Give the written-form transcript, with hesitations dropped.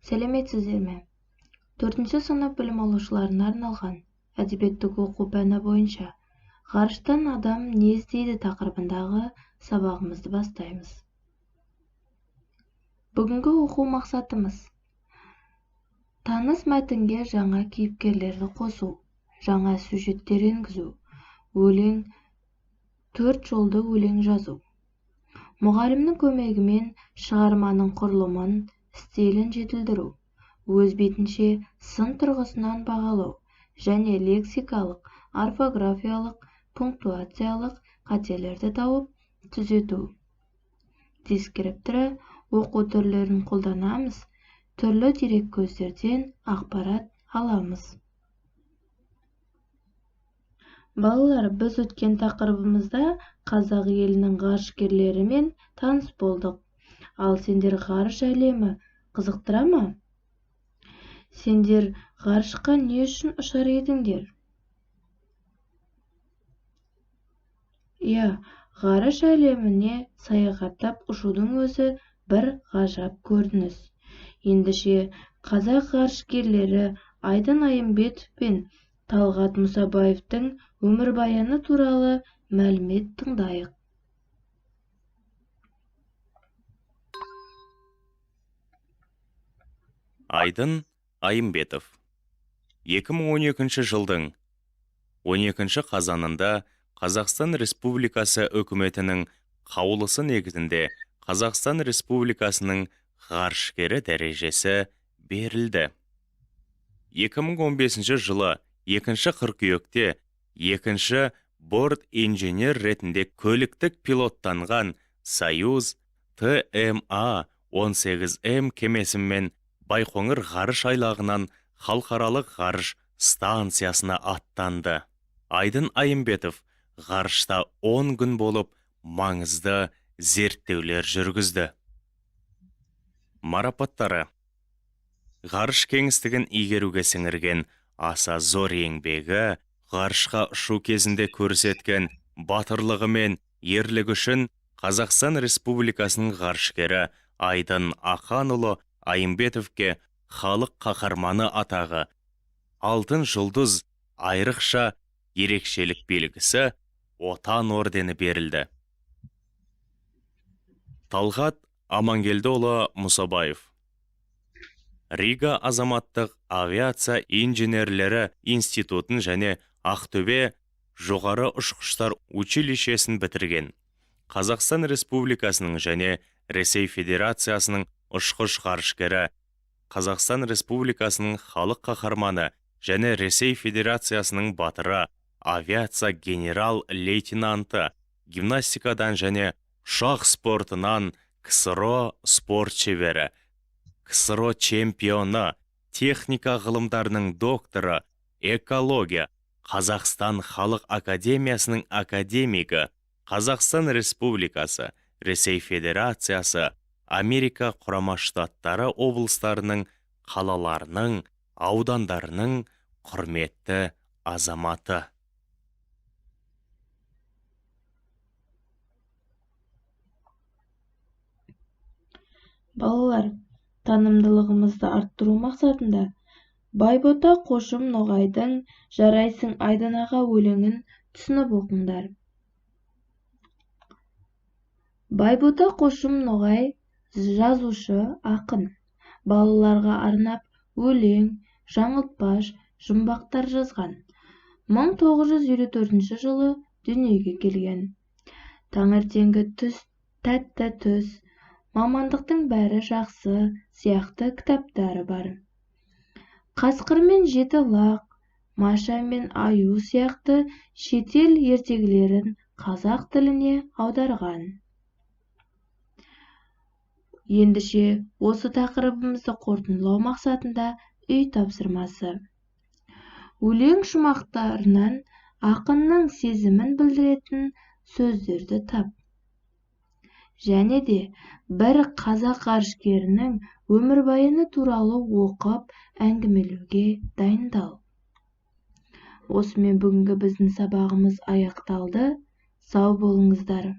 Сәлеметсіздер ме? 4-ші сынып білім алушыларына арналған әдебиеттік оқу пәні бойынша ғарыштан адам не іздейді тақырыбындағы сабағымызды бастаймыз. Бүгінгі оқу мақсатымыз таныс мәтінге жаңа кейіпкерлерді қосу, жаңа сюжеттер енгізу, өлең, 4 жолды өлең жазу. Мұғалімнің көмегімен шығарманың құрылымын, стилін жетілдіру, өз бетінше сын тұрғысынан бағалау және лексикалық, орфографиялық, пунктуациялық қателерді тауып түзету. Дескриптора оқу түрлерін қолданамыз, түрлі дерек көздерден ақпарат аламыз. Балалар, біз өткен тақырыбымызда қазақ елінің ғарышкерлерімен таныс болдық. Ал сендер ғарыш әлемі қызықтыра ма? Сендер ғарышқа не үшін ұшар едіңдер? Ғарыш әлеміне саяхаттап ұшудың өзі бір ғажап көрініс. Ендеше қазақ ғарышкерлері Айдын Айымбетов пен Талғат Мұсабаевтың өмірбаяны туралы мәлімет тыңдайық. Айдын Айымбетов 2012 жылдың 12 қазанында Қазақстан Республикасы үкіметінің қаулысы негізінде Қазақстан Республикасының ғарышкері дәрежесі берілді. 2015 жылы 2 қыркүйекте 2 борт инженер ретінде көліктік пилоттанған Союз ТМА-18М кемесімен Байқоңыр ғарыш айлағынан халықаралық ғарыш станциясына аттанды. Айдын Айымбетов ғарышта 10 күн болып маңызды зерттеулер жүргізді. Марапаттары: ғарыш кеңістігін игеруге сіңірген аса зор еңбегі, ғарышқа ұшу кезінде көрсеткен батырлығы мен ерлігі үшін Қазақстан Республикасының ғарышкері Айдын Аханұлы Айымбетовке халық қаһарманы атағы, алтын жұлдыз айрықша ерекшелік белгісі, отан ордені берілді. Талғат Амангелдіұлы Мұсабаев Рига азаматтық авиация инженерлері институтын және Ақтөбе жоғары ұшқыштар училищесін бітірген. Қазақстан Республикасының және Ресей Федерациясының ұшқыш ғарышкері, Қазақстан Республикасының халық қаһарманы және Ресей Федерациясының батыры, авиация генерал-лейтенанты, гимнастикадан және ұшақ спортынан КСРО спорт шебері, КСРО чемпионы, техника ғылымдарының докторы, экология, Қазақстан Халық Академиясының академигі, Қазақстан Республикасы, Ресей Федерациясы, Америка Құрама Штаттары облыстарының, қалаларының, аудандарының құрметті азаматы. Балалар, танымдылығымызды арттыру мақсатында Байбота Қошым Ноғайдың «Жарайсың Айдын аға» өлеңін түсініп оқыңдар. Байбота Қошым Ноғай жазушы, ақын. Балаларға арнап өлең, жаңылтпаш, жұмбақтар жазған. 1954 жылы дүниеге келген. Таңертеңгі түс, тәтті түс, мамандықтың бәрі жақсы сияқты кітаптары бар. Қасқыр мен жеті лақ, Маша мен Аю сияқты шетел ертегілерін қазақ тіліне аударған. Ендеше осы тақырыбымызды қорытындылау мақсатында үй тапсырмасы. Өлең шумақтарынан ақынның сезімін білдіретін сөздерді тап. Және де бір қазақ ғарышкерінің өмірбаяны туралы оқып әңгімелеуге дайындал. Осымен бүгінгі біздің сабағымыз аяқталды. Сау болыңыздар.